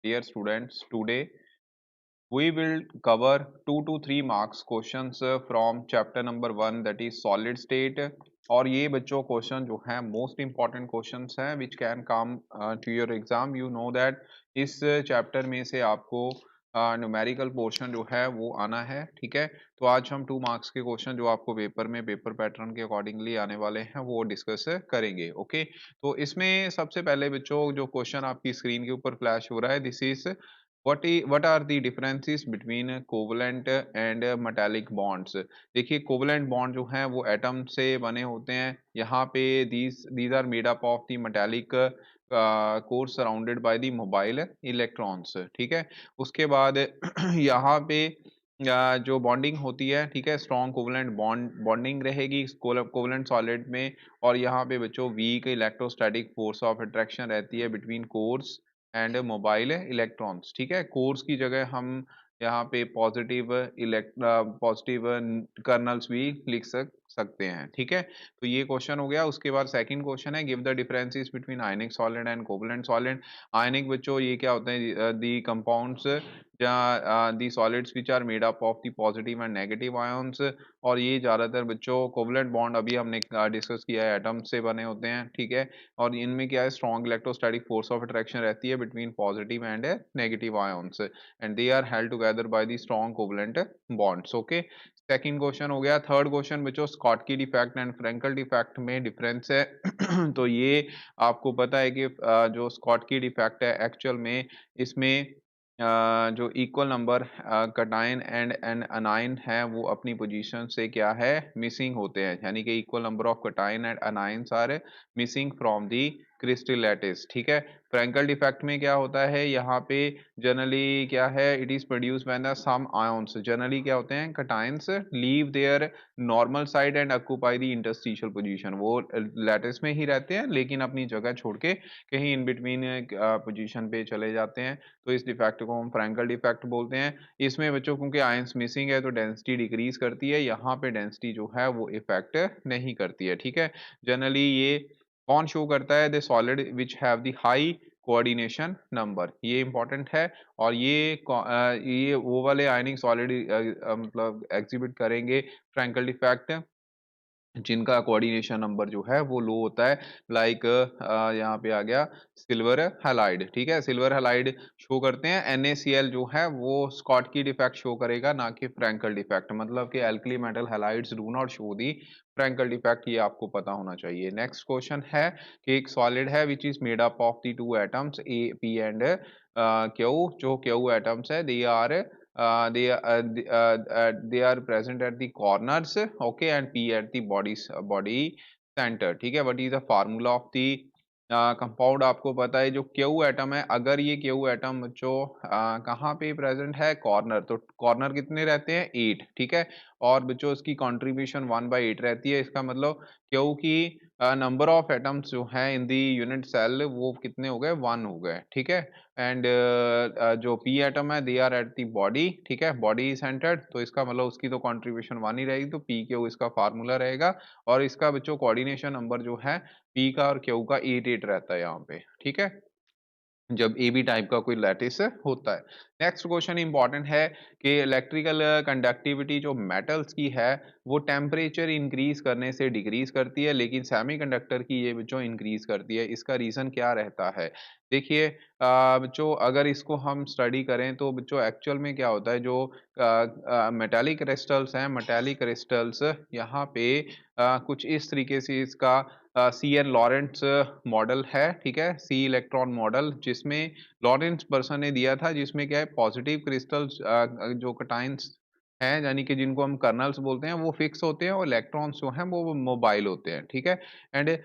Dear students, today we will cover 2 to 3 marks questions from chapter number 1, that is solid state. और ये बच्चों question जो है most important questions हैं which can come to your exam. You know that इस chapter में से आपको न्यूमेरिकल पोर्शन जो है वो आना है. ठीक है, तो आज हम 2 मार्क्स के क्वेश्चन जो आपको पेपर में पेपर पैटर्न के अकॉर्डिंगली आने वाले हैं वो डिस्कस करेंगे. ओके, तो इसमें सबसे पहले बच्चों जो क्वेश्चन आपकी स्क्रीन के ऊपर फ्लैश हो रहा है, this is what are the differences between covalent and metallic bonds. देखिए कोवलेंट बॉन्ड जो है वो एटम से बने होते हैं. यहाँ पे these are made up of the metallic core surrounded by the mobile electrons. ठीक है, उसके बाद यहाँ पे जो बॉन्डिंग होती है, ठीक है, स्ट्रॉन्ग कोवलेंट बॉन्डिंग रहेगी कोवलेंट सॉलिड में. और यहाँ पे बच्चों weak electrostatic force of attraction रहती है between cores and mobile electrons. ठीक है, कोर्स की जगह हम यहाँ पे पॉजिटिव कर्नल्स भी लिख सकते हैं. ठीक है, तो ये क्वेश्चन हो गया. उसके बाद सेकंड क्वेश्चन है give the differences between ionic solid and covalent solid. Ionic बच्चों ये क्या होते हैं? The compounds the solids which are made up of the positive and negative ions. और ये ज्यादातर बच्चों कोवलेंट बॉन्ड अभी हमने डिस्कस किया है एटम से बने होते हैं. ठीक है, और इनमें क्या है? Strong electrostatic force of attraction रहती है between positive and negative ions and they are held together by the strong covalent bonds. Okay, second question हो गया. थर्ड क्वेश्चन बच्चों Schottky defect and Frenkel defect में डिफरेंस है. तो ये आपको पता है कि जो स्कॉटकी डिफेक्ट है एक्चुअल में इसमें जो equal number cation and an anion है वो अपनी पोजीशन से क्या है? मिसिंग होते हैं. यानी कि equal number of cations and anions are missing from the crystal lattice. ठीक है, फ्रैंकल डिफेक्ट में क्या होता है? यहाँ पे जनरली क्या है? It is produce when the some ions, generally क्या होते हैं? Cations leave their normal site and occupy the interstitial position. वो लैटिस में ही रहते हैं लेकिन अपनी जगह छोड़ के कहीं इन बिटवीन पोजीशन पे चले जाते हैं. तो इस डिफेक्ट को हम फ्रैंकल डिफेक्ट बोलते हैं. इसमें बच्चों क्योंकि आयंस मिसिंग है तो डेंसिटी डिक्रीज करती है. यहाँ पे डेंसिटी जो है वो इफेक्ट नहीं करती है. ठीक है, जनरली ये कौन शो करता है? The solid which have the high coordination number. ये इंपॉर्टेंट है. और ये वो वाले आयनिक सॉलिड मतलब एग्जिबिट करेंगे फ्रैंकल डिफेक्ट जिनका कोऑर्डिनेशन नंबर जो है वो लो होता है. लाइक यहाँ पे आ गया सिल्वर हैलाइड. ठीक है, सिल्वर हैलाइड शो करते हैं. NaCl जो है वो स्कॉटकी डिफेक्ट शो करेगा, ना कि फ्रैंकल डिफेक्ट. मतलब कि alkali metal halides do not show the Frenkel defect. ये आपको पता होना चाहिए. नेक्स्ट क्वेश्चन है कि एक सॉलिड है which is made up of the two atoms a P and Q. जो क्यू एटम्स है they are they are present at the corners, okay, and p at the body center. ठीक है, what is the formula of the compound? आपको पता है जो Q atom है, अगर ये क्यू एटम बच्चों कहाँ पे प्रेजेंट है? कॉर्नर. तो कॉर्नर कितने रहते हैं? 8. ठीक है, और बच्चों इसकी कंट्रीब्यूशन 1/8 रहती है. इसका मतलब क्यू की नंबर ऑफ एटम्स जो है इन दी यूनिट सेल वो कितने हो गए? 1 हो गए. ठीक है, एंड जो पी एटम है they are at the body. ठीक है, बॉडी सेंटर्ड, तो इसका मतलब उसकी तो कंट्रीब्यूशन 1 ही रहेगी. तो पी क्यू इसका फार्मूला रहेगा. और इसका बच्चों कोऑर्डिनेशन नंबर जो है पी का और क्यू का 8 रहता है यहाँ पे. ठीक है, जब ए बी टाइप का कोई लैटिस होता है. नेक्स्ट क्वेश्चन इंपॉर्टेंट है कि इलेक्ट्रिकल कंडक्टिविटी जो मेटल्स की है वो टेम्परेचर इंक्रीज करने से डिक्रीज करती है, लेकिन सेमीकंडक्टर की ये बच्चों इंक्रीज करती है. इसका रीजन क्या रहता है? देखिए बच्चों अगर इसको हम स्टडी करें तो बच्चों एक्चुअल में क्या होता है? जो मेटालिक क्रिस्टल्स हैं, मेटालिक क्रिस्टल्स यहाँ पे कुछ इस तरीके से इसका सी एन लॉरेंट्स मॉडल है. ठीक है, सी इलेक्ट्रॉन मॉडल जिसमें लॉरेंट्स पर्सन ने दिया था, जिसमें क्या है? पॉजिटिव क्रिस्टल्स जो कटाइंस हैं यानी कि जिनको हम कर्नल्स बोलते हैं वो फिक्स होते हैं और इलेक्ट्रॉन्स जो हैं वो मोबाइल होते हैं. ठीक है, एंड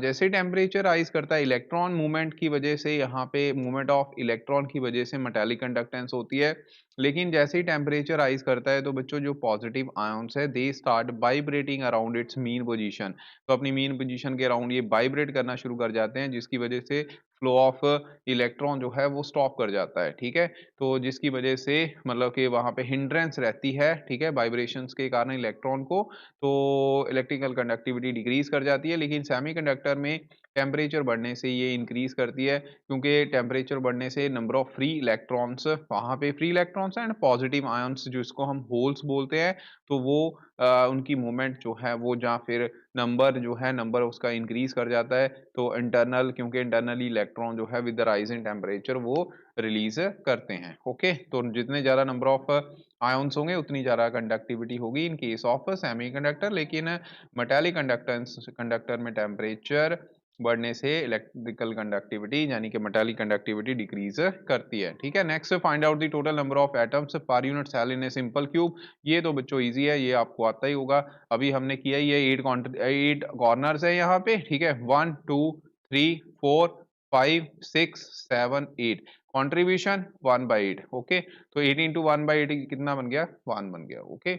जैसे ही टेम्परेचर राइज करता है इलेक्ट्रॉन मूवमेंट की वजह से, यहाँ पे मूवमेंट ऑफ इलेक्ट्रॉन की वजह से मेटालिक कंडक्टेंस होती है. लेकिन जैसे ही टेम्परेचर राइज करता है तो बच्चों जो पॉजिटिव आयंस है they start vibrating around its mean position. तो अपनी मीन पोजीशन के अराउंड ये वाइब्रेट करना शुरू कर जाते हैं, जिसकी वजह से फ्लो ऑफ इलेक्ट्रॉन जो है वो स्टॉप कर जाता है. ठीक है, तो जिसकी वजह से मतलब कि वहां पे हिंड्रेंस रहती है. ठीक है, वाइब्रेशंस के कारण इलेक्ट्रॉन को, तो इलेक्ट्रिकल कंडक्टिविटी डिक्रीज कर जाती है. लेकिन सेमीकंडक्टर में टेम्परेचर बढ़ने से ये इंक्रीज करती है, क्योंकि टेम्परेचर बढ़ने से नंबर ऑफ फ्री इलेक्ट्रॉन्स, वहाँ पे free electrons and positive ions जिसको हम होल्स बोलते हैं, तो वो उनकी मूवमेंट जो है वो, जहाँ फिर नंबर जो है नंबर उसका इंक्रीज कर जाता है। तो इंटरनल, क्योंकि इंटरनली इलेक्ट्रॉन जो है with the rise in temperature वो रिलीज करते हैं। ओके, तो जितने ज़्यादा नंबर ऑफ आयंस होंगे उतनी ज़्यादा कंडक्टिविटी होगी इन केस ऑफ सेमीकंडक्टर। लेकिन मेटालिक कंडक्टर में टेम्परेचर बढ़ने से इलेक्ट्रिकल कंडक्टिविटी यानी कि मेटालिक कंडक्टिविटी डिक्रीज करती है। ठीक है, next find out the total number of atoms per unit cell in a simple cube. ये तो बच्चों इजी है, ये आपको आता ही होगा, अभी हमने किया ही है। 8 कॉर्नर्स है यहाँ पे। ठीक है, 1 2 3 4 5 6 7 8, कॉन्ट्रीब्यूशन 1/8। ओके, तो 8 इंटू 1/8 कितना बन गया? 1 बन गया। Okay,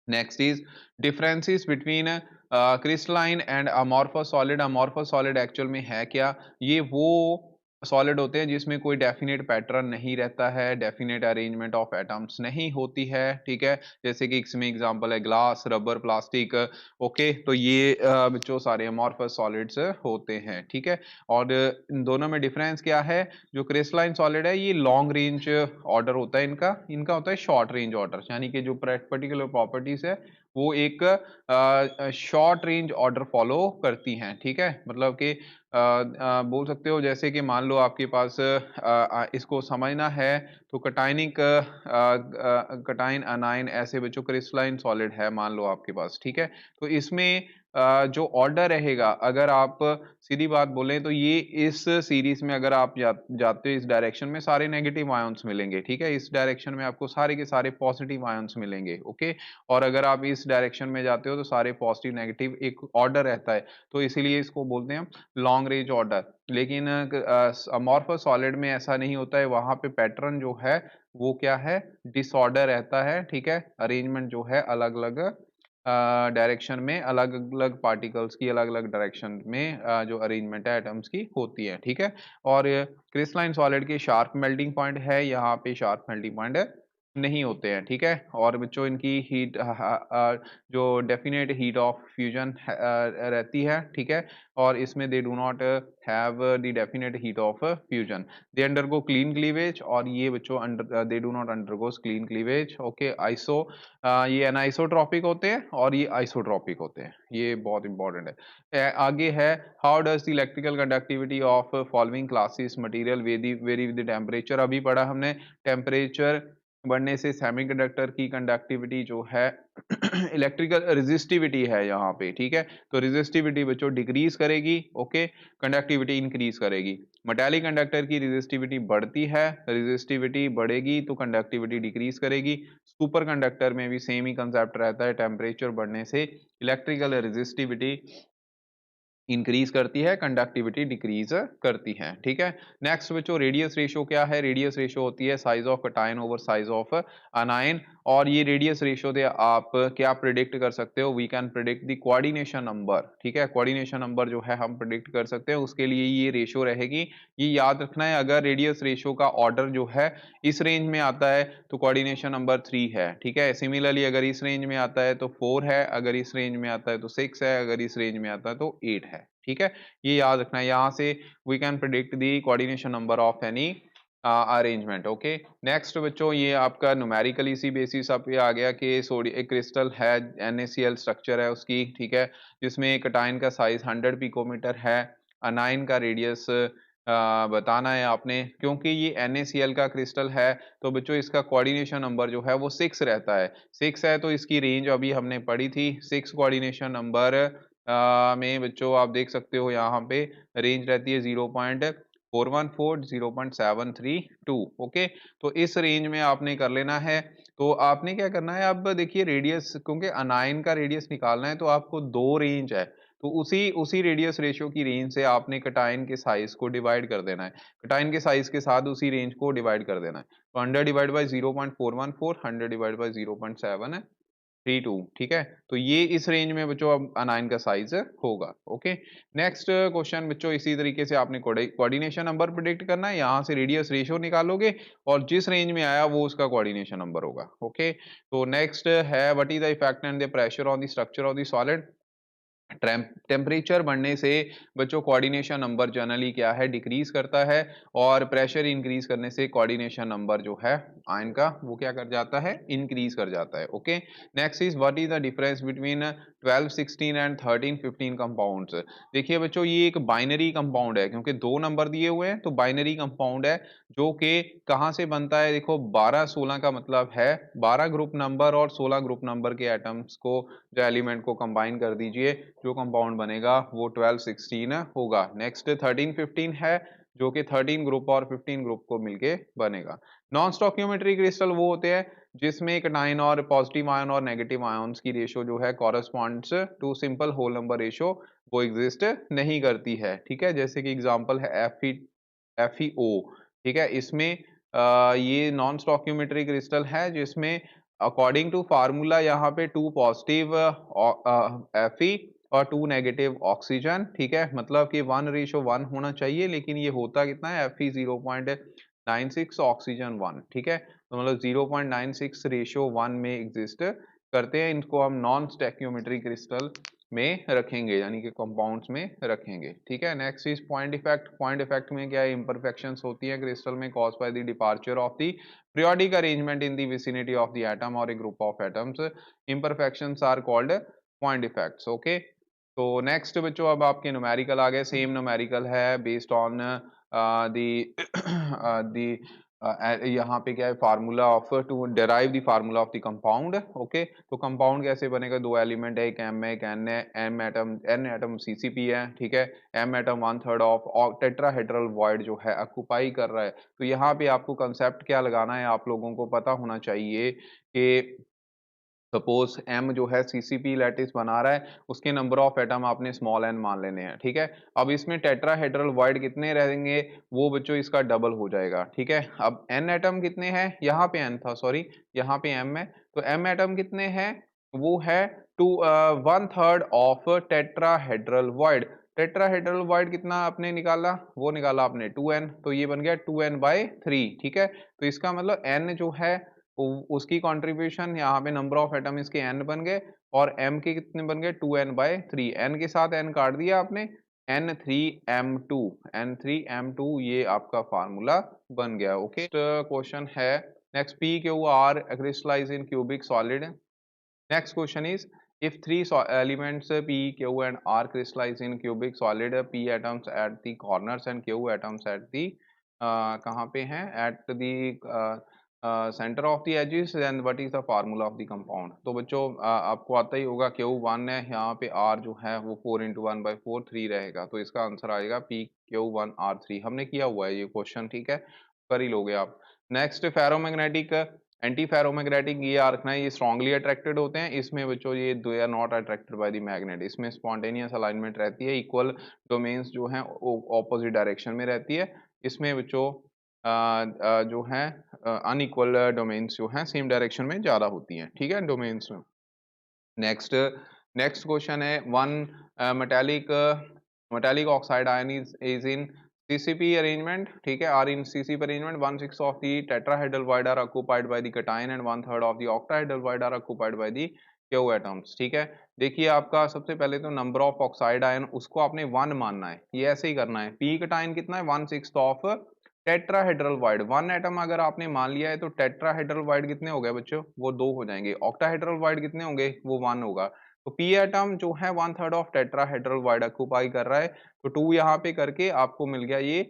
next is differences between crystalline and amorphous solid. Amorphous solid actual में है क्या? ये वो सॉलिड होते हैं जिसमें कोई डेफिनेट पैटर्न नहीं रहता है, डेफिनेट अरेंजमेंट ऑफ एटम्स नहीं होती है। ठीक है, जैसे कि इसमें एग्जांपल है ग्लास, रबर, प्लास्टिक। ओके, तो ये जो सारे अमॉर्फस सॉलिड्स होते हैं। ठीक है, और इन दोनों में डिफरेंस क्या है? जो क्रिस्टलाइन सॉलिड है ये लॉन्ग रेंज ऑर्डर होता है इनका, इनका होता है शॉर्ट रेंज ऑर्डर, यानी कि जो पर्टिकुलर प्रॉपर्टीज है वो एक शॉर्ट रेंज ऑर्डर फॉलो करती हैं। ठीक है, मतलब कि बोल सकते हो जैसे कि मान लो आपके पास इसको समझना है तो कटाइनिक कटाइन अनाइन ऐसे बच्चों क्रिस्टलाइन सॉलिड है मान लो आपके पास। ठीक है, तो इसमें जो ऑर्डर रहेगा, अगर आप सीधी बात बोलें तो ये इस सीरीज में अगर आप जाते हो इस डायरेक्शन में, सारे नेगेटिव आयंस मिलेंगे। ठीक है, इस डायरेक्शन में आपको सारे के सारे पॉजिटिव आयंस मिलेंगे। ओके, और अगर आप इस डायरेक्शन में जाते हो तो सारे पॉजिटिव नेगेटिव एक ऑर्डर रहता है, तो इसीलिए इसको बोलते हैं हम लॉन्ग रेंज ऑर्डर। लेकिन अमॉर्फस सॉलिड में ऐसा नहीं होता है, वहां पे पैटर्न जो है वो क्या है? डिसऑर्डर रहता है। ठीक है, अरेंजमेंट जो है अलग अलग डायरेक्शन में, अलग अलग पार्टिकल्स की अलग अलग डायरेक्शन में जो अरेंजमेंट है एटम्स की होती है। ठीक है, और क्रिस्टलाइन सॉलिड के शार्प मेल्टिंग पॉइंट है, यहाँ पे शार्प मेल्टिंग पॉइंट नहीं होते हैं। ठीक है, और बच्चों इनकी हीट जो डेफिनेट हीट ऑफ फ्यूजन रहती है। ठीक है, और इसमें they do not have the definite heat of fusion, they undergo clean cleavage, और ये बच्चों under they do not undergo clean cleavage. Okay, iso ये अनाइसोट्रॉपिक होते हैं और ये आइसोट्रॉपिक होते हैं, ये बहुत इंपॉर्टेंट है। आगे है how does the electrical conductivity of following classes material very with temperature. अभी पढ़ा हमने, टेम्परेचर बढ़ने से सेमीकंडक्टर की कंडक्टिविटी जो है इलेक्ट्रिकल रेजिस्टिविटी है यहाँ पे। ठीक है, तो रेजिस्टिविटी बच्चों डिक्रीज करेगी। ओके, कंडक्टिविटी इंक्रीज करेगी। मेटालिक कंडक्टर की रेजिस्टिविटी बढ़ती है, रेजिस्टिविटी बढ़ेगी तो कंडक्टिविटी डिक्रीज करेगी। सुपर कंडक्टर में भी सेम ही कंसेप्ट रहता है, टेम्परेचर बढ़ने से इलेक्ट्रिकल रेजिस्टिविटी इंक्रीज करती है, कंडक्टिविटी डिक्रीज करती है। ठीक है, नेक्स्ट बच्चों रेडियस रेशो क्या है? रेडियस रेशो होती है size of cation over size of अनायन, और ये रेडियस रेशो से आप क्या प्रिडिक्ट कर सकते हो? We can predict the coordination number. ठीक है, कोऑर्डिनेशन नंबर जो है हम प्रिडिक्ट कर सकते हैं, उसके लिए ये रेशो रहेगी। ये याद रखना है, अगर रेडियस रेशो का ऑर्डर जो है इस रेंज में आता है तो कोऑर्डिनेशन नंबर 3 है। ठीक है, सिमिलरली अगर इस रेंज में आता है तो 4 है, अगर इस रेंज में आता है तो 6 है, अगर इस रेंज में आता है तो 8 है। ठीक है, ये याद रखना है, यहाँ से we can predict the coordination number of any arrangement. Okay, next बच्चों ये आपका न्यूमेरिकल इसी बेसिस पे आ गया कि सोडियम एक क्रिस्टल है, NaCl स्ट्रक्चर है उसकी। ठीक है, जिसमें कटायन का साइज 100 पिकोमीटर है, अनायन का रेडियस बताना है आपने, क्योंकि ये NaCl का क्रिस्टल है तो बच्चों इसका कोऑर्डिनेशन नंबर जो है वो 6 रहता है। 6 है तो इसकी रेंज अभी हमने पढ़ी थी, 6 कोऑर्डिनेशन नंबर में बच्चों आप देख सकते हो यहाँ पे रेंज रहती है 0.414 0.732। ओके, तो इस रेंज में आपने कर लेना है। तो आपने क्या करना है, अब देखिए रेडियस, क्योंकि अनायन का रेडियस निकालना है तो आपको 2 रेंज है, तो उसी उसी रेडियस रेशियो की रेंज से आपने कटायन के साइज को डिवाइड कर देना है, कटायन के साइज के साथ उसी रेंज को डिवाइड कर देना है। तो 100 डिवाइड बाई 0.414, 100 डिवाइड बाई 0.732। ठीक है, तो ये इस रेंज में बच्चों अब अनायन का साइज होगा। ओके, नेक्स्ट क्वेश्चन बच्चों इसी तरीके से आपने कोऑर्डिनेशन नंबर प्रिडिक्ट करना है, यहाँ से रेडियस रेशियो निकालोगे और जिस रेंज में आया वो उसका कोऑर्डिनेशन नंबर होगा। ओके, तो नेक्स्ट है what is the effect and the pressure on the structure of the solid. Temperature बढ़ने से बच्चों कोऑर्डिनेशन नंबर जनरली क्या है, डिक्रीज करता है, और प्रेशर इंक्रीज करने से कोऑर्डिनेशन नंबर जो है आयन का वो क्या कर जाता है, इंक्रीज कर जाता है। Okay, next is what is the difference between 12 16 and 13 15 compounds. देखिए बच्चों, ये एक बाइनरी कंपाउंड है, क्योंकि दो नंबर दिए हुए हैं तो बाइनरी कंपाउंड है, जो कि कहाँ से बनता है, देखो 12 16 का मतलब है 12 ग्रुप नंबर और 16 ग्रुप नंबर के एटम्स को, जो एलिमेंट को कंबाइन कर दीजिए, जो कंपाउंड बनेगा वो 12 16 होगा। नेक्स्ट 13 15 है, जो कि 13 ग्रुप और 15 ग्रुप को मिलके बनेगा। नॉन स्टोइकियोमेट्रिक क्रिस्टल वो होते हैं जिसमें एक नाइन और पॉजिटिव आयन और नेगेटिव आयंस की रेशो जो है corresponds to simple whole number ratio, वो एग्जिस्ट नहीं करती है। ठीक है, जैसे कि एग्जांपल है FeO। ठीक है, इसमें ये नॉन स्टोइकियोमेट्रिक क्रिस्टल है जिसमें अकॉर्डिंग टू फार्मूला यहाँ पे 2 पॉजिटिव Fe और 2 नेगेटिव ऑक्सीजन। ठीक है, मतलब कि 1:1 होना चाहिए, लेकिन ये होता कितना है, Fe 0.96 ऑक्सीजन 1। ठीक है, तो मतलब 0.96 रेशियो 1 में एग्जिस्ट करते हैं। इनको हम नॉन स्टोइकियोमेट्रिक क्रिस्टल में रखेंगे, यानी कि कंपाउंड्स में रखेंगे। ठीक है, next is point effect. Point effect में क्या है, इम्परफेक्शंस होती हैं क्रिस्टल में cause by the departure of the periodic arrangement in the vicinity of the atom or a group of atoms. Imperfections are called point defects. Okay, तो next बच्चों अब आपके न्यूमेरिकल आ गए। सेम न्यूमेरिकल है बेस्ड ऑन दी यहाँ पे क्या है, formula of to derive the formula of the compound. Okay, तो कंपाउंड कैसे बनेगा, दो एलिमेंट है, एक एम है एक एन है, एन एटम CCP है। ठीक है, M atom 1/3 of tetrahedral void जो है ऑक्यूपाई कर रहा है। तो यहाँ पे आपको कंसेप्ट क्या लगाना है, आप लोगों को पता होना चाहिए कि सपोज m जो है CCP लैटिस बना रहा है, उसके नंबर ऑफ एटम आपने स्मॉल n मान लेने हैं। ठीक है, अब इसमें टेट्राहेड्रल वॉइड कितने रहेंगे, वो बच्चों इसका डबल हो जाएगा। ठीक है, अब n एटम कितने हैं, यहाँ पे n था, सॉरी यहाँ पे m है, तो m एटम कितने हैं, वो है 1/3 of tetrahedral void. Tetrahedral void कितना आपने निकाला, वो निकाला आपने 2n, तो ये बन गया 2n/3। ठीक है, तो इसका मतलब n जो है उसकी कंट्रीब्यूशन, यहाँ पे नंबर ऑफ एटम इसके n बन गए, और m के कितने बन गए, 2n/3। n के साथ n काट दिया आपने, N3M2, N3M2 ये आपका फार्मूला बन गया। ओके, क्वेश्चन है next, PQR crystallize in cubic solid। Next question is, if three elements P, Q and R crystallize in cubic solid, P atoms at the corners and Q atoms at the कहाँ पे हैं, at the center of the edges, then what is the formula of the compound। तो बच्चों आपको आता ही होगा, Q1 है, यहाँ पे R जो है वो 4×1/4 3 रहेगा, तो इसका आंसर आएगा PQ1R3। हमने किया हुआ है ये क्वेश्चन, ठीक है, कर ही लोगे आप। नेक्स्ट, फेरोमैग्नेटिक एंटी फेरोमैग्नेटिक, ये रखना है, ये स्ट्रांगली अट्रैक्टेड होते हैं। इसमें बच्चों ये they are not attracted by the magnet, इसमें स्पॉन्टेनियस अलाइनमेंट रहती है, इक्वल डोमेन्स जो हैं ऑपोजिट डायरेक्शन में रहती है। इसमें बच्चों जो है अनइक्वल डोमेन्स जो हैं सेम डायरेक्शन में ज्यादा होती हैं। ठीक है, डोमेन्स में। नेक्स्ट नेक्स्ट क्वेश्चन है, one metallic oxide ion is in CCP arrangement। ठीक है, are in CCP arrangement, 1/6 of the tetrahedral void are occupied by the cation and 1/3 of the octahedral void are occupied by the Q atoms। ठीक है, देखिए आपका सबसे पहले तो number of oxide ion उसको आपने 1 मानना है, ये ऐसे ही करना है। P cation कितना है, 1/6 ऑफ टेट्राहेड्रल वॉइड। 1 एटम अगर आपने मान लिया है तो टेट्राहेड्रल वॉइड कितने हो गए बच्चों, वो 2 हो जाएंगे। ऑक्टाहेड्रल वॉइड कितने होंगे, वो 1 होगा। तो P एटम जो है 1/3 ऑफ टेट्राहेड्रल वॉइड ऑक्यूपाई कर रहा है, तो 2 यहाँ पे करके आपको मिल गया ये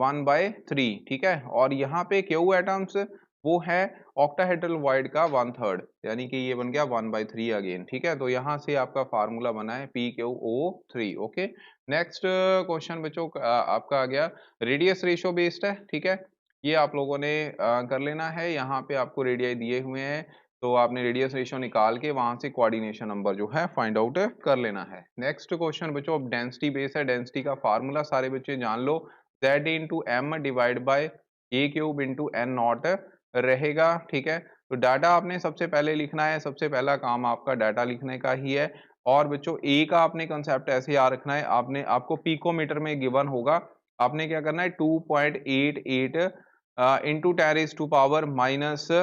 1/3। ठीक है, और यहाँ पे Q एटम्स वो है ऑक्टाहेड्रल वॉइड का 1/3, यानी कि ये बन गया 1/3 अगेन। ठीक है, तो यहाँ से आपका फार्मूला बना है PQO3। ओके, नेक्स्ट क्वेश्चन बच्चों आपका आ गया, रेडियस रेशो बेस्ड है। ठीक है, ये आप लोगों ने कर लेना है, यहाँ पे आपको रेडियाई दिए हुए हैं, तो आपने रेडियस रेशो निकाल के वहां से कोऑर्डिनेशन नंबर जो है फाइंड आउट कर लेना है। नेक्स्ट क्वेश्चन बच्चों, अब डेंसिटी बेस है, डेंसिटी का फार्मूला सारे बच्चे जान लो, Z/m divide by A³ × n0 रहेगा। ठीक है, तो डाटा आपने सबसे पहले लिखना है, सबसे पहला काम आपका डाटा लिखने का ही है। और बच्चों ए का आपने कंसेप्ट ऐसे याद रखना है, आपको पिकोमीटर में गिवन होगा, आपने क्या करना है 2.88 इंटू 10⁻⁻⁸।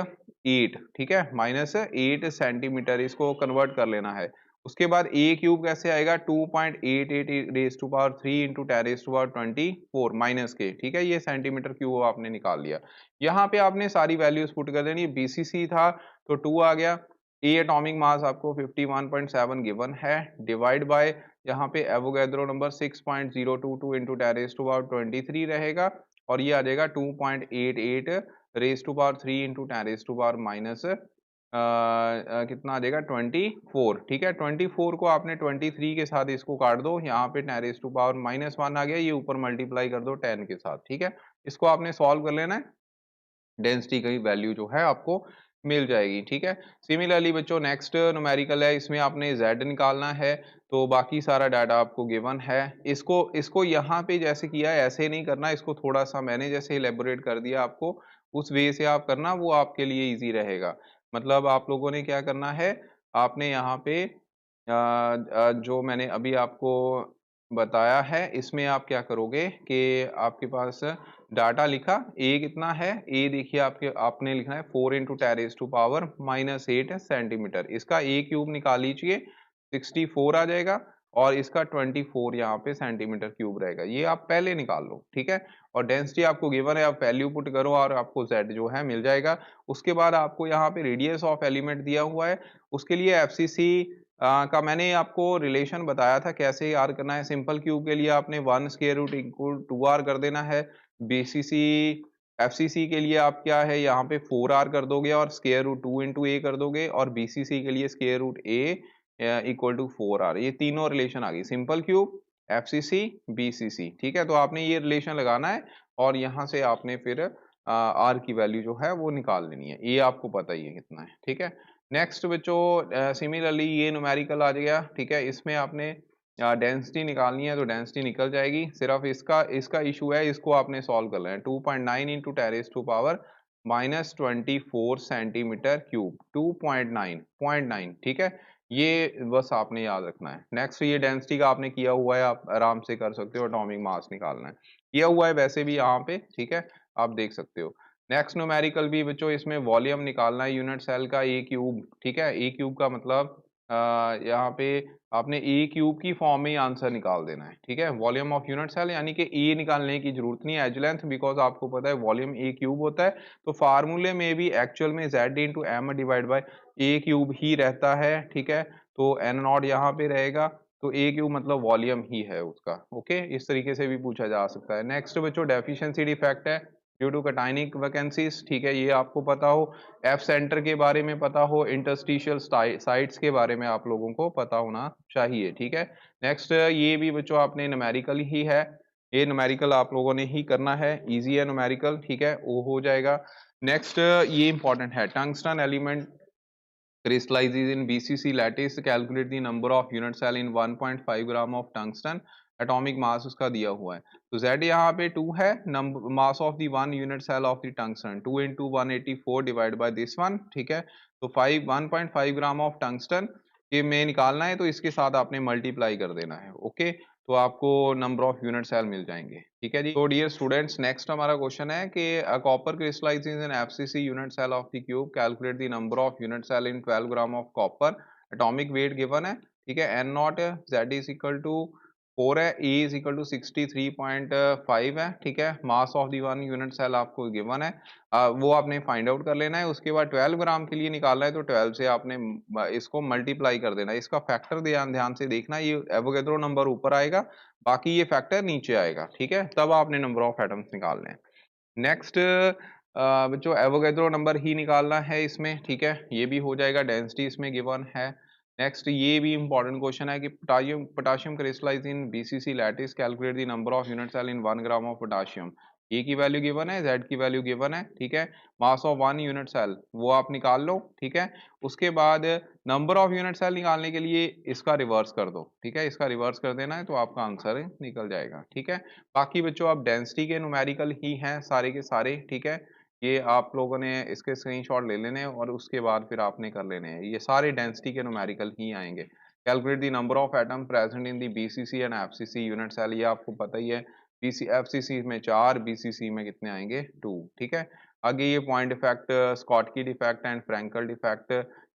ठीक है, -8 सेंटीमीटर इसको कन्वर्ट कर लेना है। उसके बाद a क्यूब कैसे आएगा 2.88 raise to power 3 into 10 raise to power 24 minus के, ठीक है, ये सेंटीमीटर क्यूब आपने निकाल लिया। यहाँ पे आपने सारी वैल्यूज पुट कर देनी। बीसीसी था तो 2 आ गया। ए एटॉमिक मास आपको 51.7 गिवन है, डिवाइड बाय यहाँ पे Avogadro number 6.022 into 10 raise to power 23 रहेगा, और ये आ जाएगा 2.88 raise to power 3 into 10 raise to power minus कितना आ जाएगा 24, ठीक है। 24 को आपने 23 के साथ इसको काट दो, यहाँ पे 10 रेज टू पावर -1 आ गया, ये ऊपर मल्टीप्लाई कर दो 10 के साथ, ठीक है। इसको आपने सॉल्व कर लेना है, डेंसिटी की वैल्यू जो है आपको मिल जाएगी, ठीक है। सिमिलरली बच्चों नेक्स्ट न्यूमेरिकल है, इसमें आपने z निकालना है, तो बाकी सारा डाटा आपको गिवन है। इसको इसको यहाँ पे जैसे किया है ऐसे नहीं करना, इसको थोड़ा सा मैंने जैसे इलेबोरेट कर दिया आपको, उस वे से आप करना, वो आपके लिए इजी रहेगा। मतलब आप लोगों ने क्या करना है, आपने यहाँ पे जो मैंने अभी आपको बताया है इसमें आप क्या करोगे कि आपके पास डाटा लिखा, ए कितना है, ए देखिए आपने लिखना है 4 into 10 raise to power -8 centimetre, इसका ए क्यूब निकाल लीजिए 64 आ जाएगा, और इसका 24 यहाँ पे सेंटीमीटर क्यूब रहेगा, ये आप पहले निकाल लो, ठीक है। और डेंसिटी आपको गिवन है, आप वैल्यू पुट करो और आपको z जो है मिल जाएगा। उसके बाद आपको यहाँ पे रेडियस ऑफ एलिमेंट दिया हुआ है, उसके लिए एफसीसी का मैंने आपको रिलेशन बताया था कैसे याद करना है। सिंपल क्यूब के लिए आपने 1 स्क्वायर रूट इक्वल 2r कर देना है। बीसीसी एफसीसी के लिए आप क्या है यहाँ पे 4r कर दोगे और स्क्वायर रूट 2 इंटू ए कर दोगे, और बीसीसी के लिए square root A equal to 4r। ये तीनों रिलेशन आ गई, सिंपल क्यूब, एफसीसी, बीसीसी, ठीक है। तो आपने ये रिलेशन लगाना है और यहाँ से आपने फिर आर की वैल्यू जो है वो निकाल लेनी है, ये आपको पता ही है कितना है, ठीक है। नेक्स्ट बच्चों सिमिलरली ये न्यूमेरिकल आ गया, ठीक है। इसमें आपने डेंसिटी निकालनी है तो डेंसिटी निकल जाएगी, सिर्फ इसका इसका इशू है, इसको आपने सॉल्व कर लेना है। 2.9 into 10 raise to power -24 centimetre cube, 2.9, ठीक है। ये बस आपने याद रखना है। नेक्स्ट ये डेंसिटी का आपने किया हुआ है, आप आराम से कर सकते हो, एटॉमिक मास निकालना है, किया हुआ है वैसे भी यहाँ पे, ठीक है, आप देख सकते हो। नेक्स्ट न्यूमेरिकल भी बच्चों इसमें वॉल्यूम निकालना है यूनिट सेल का, ए क्यूब, ठीक है। ए क्यूब का मतलब यहाँ पे आपने ए क्यूब की फॉर्म में ही आंसर निकाल देना है, ठीक है। वॉल्यूम ऑफ यूनिट सेल यानी कि ए निकालने की जरूरत नहीं है एज लेंथ, बिकॉज आपको पता है वॉल्यूम ए क्यूब होता है, तो फार्मूले में भी एक्चुअल में z into M divide by A cube ही रहता है, ठीक है। तो एन नॉट यहाँ पे रहेगा, तो ए क्यूब मतलब वॉल्यूम ही है उसका, ओके। इस तरीके से भी पूछा जा सकता है। नेक्स्ट बच्चों डेफिशिएंसी डिफेक्ट है ड्यू टू कैटायनिक वैकेंसीज, ठीक है, ये आपको पता हो। एफ सेंटर के बारे में पता हो, इंटरस्टिशियल साइट्स के बारे में आप लोगों को पता होना चाहिए, ठीक है। नेक्स्ट ये भी बच्चों आपने न्यूमेरिकल ही है, ये न्यूमेरिकल आप लोगों ने ही करना है, इजी है न्यूमेरिकल, ठीक है, वो हो जाएगा। नेक्स्ट ये इंपॉर्टेंट है, tungsten element crystallizes in BCC lattice, calculate the number of unit cell in 1.5 gram of tungsten, atomic mass उसका दिया हुआ है। तो Z यहाँ पे 2 है, number mass of the 1 unit cell of the tungsten 2 into 184 divide by this one, ठीक है। तो 1.5 ग्राम ऑफ टंगस्टन ये में निकालना है, तो इसके साथ आपने मल्टीप्लाई कर देना है, ओके। तो आपको नंबर ऑफ यूनिट सेल मिल जाएंगे, ठीक है जी। तो डियर स्टूडेंट्स नेक्स्ट हमारा क्वेश्चन है कि copper crystallizes in FCC unit cell of the cube, calculate the number of unit cell in 12 gram of copper, atomic weight given है, ठीक है। N nought Z is equal to 4 है, ए is equal to 63.5 है, ठीक है। Mass of the one unit cell आपको given है, वो आपने फाइंड आउट कर लेना है। उसके बाद 12 ग्राम के लिए निकालना है, तो 12 से आपने इसको मल्टीप्लाई कर देना है। इसका फैक्टर ध्यान से देखना, ये एवोगैड्रो नंबर ऊपर आएगा, बाकी ये फैक्टर नीचे आएगा, ठीक है, तब आपने नंबर ऑफ एटम्स निकालने हैं। नेक्स्ट बच्चों एवोगैड्रो नंबर ही निकालना है इसमें, ठीक है, ये भी हो जाएगा, डेंसिटी इसमें गिवन है। नेक्स्ट ये भी इंपॉर्टेंट क्वेश्चन है कि potassium crystallize in BCC lattice, calculate the number of unit cell in 1 gram of potassium, A की वैल्यू गिवन है, जेड की वैल्यू गिवन है, ठीक है। मास ऑफ 1 यूनिट सेल वो आप निकाल लो, ठीक है। उसके बाद नंबर ऑफ यूनिट सेल निकालने के लिए इसका रिवर्स कर दो, ठीक है, इसका रिवर्स कर देना है, तो आपका आंसर निकल जाएगा, ठीक है। बाकी बच्चों आप डेंसिटी के न्यूमेरिकल ही हैं सारे के सारे, ठीक है। ये आप लोगों ने इसके स्क्रीनशॉट ले लेने और उसके बाद फिर आपने कर लेने हैं, ये सारे डेंसिटी के न्यूमेरिकल ही आएंगे। Calculate the number of atom present in the BCC and FCC unit cell, ये आपको पता ही है, बीसी एफसीसी में 4, बीसीसी में कितने आएंगे 2, ठीक है। आगे ये point defect, Schottky defect and Frenkel defect,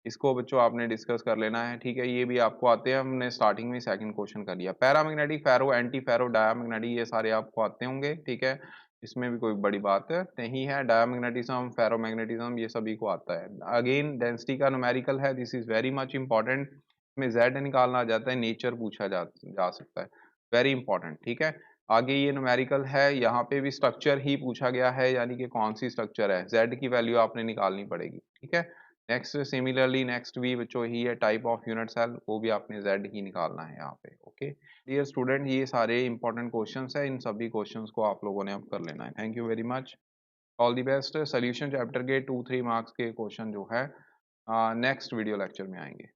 इसको बच्चों आपने डिस्कस कर लेना है, ठीक है। ये भी आपको आते हैं, हमने स्टार्टिंग में सेकंड क्वेश्चन कर लिया। पैरामैग्नेटिक, फेरो, एंटी फेरो, डायामैग्नेटिक, ये सारे आपको आते होंगे, ठीक है। इसमें भी कोई बड़ी बात नहीं है। डायामैग्नेटिज्म, फेरोमैग्नेटिज्म, ये सभी को आता है। अगेन डेंसिटी का न्यूमेरिकल है, this is very much important. इसमें जेड निकालना आ जाता है, नेचर पूछा जा सकता है, वेरी इंपॉर्टेंट, ठीक है। आगे ये न्यूमेरिकल है, यहाँ पे भी स्ट्रक्चर ही पूछा गया है, यानी कि कौन सी स्ट्रक्चर है, जेड की वैल्यू आपने निकालनी पड़ेगी, ठीक है। नेक्स्ट सिमिलरली नेक्स्ट भी बच्चों ही है टाइप ऑफ यूनिट सेल, वो भी आपने जेड ही निकालना है यहाँ पे, ओके। डियर स्टूडेंट, ये सारे इंपॉर्टेंट क्वेश्चंस है, इन सभी क्वेश्चंस को आप लोगों ने अब कर लेना है। Thank you very much, all the best. Solution chapter के 2-3 मार्क्स के क्वेश्चन जो है नेक्स्ट वीडियो लेक्चर में आएंगे।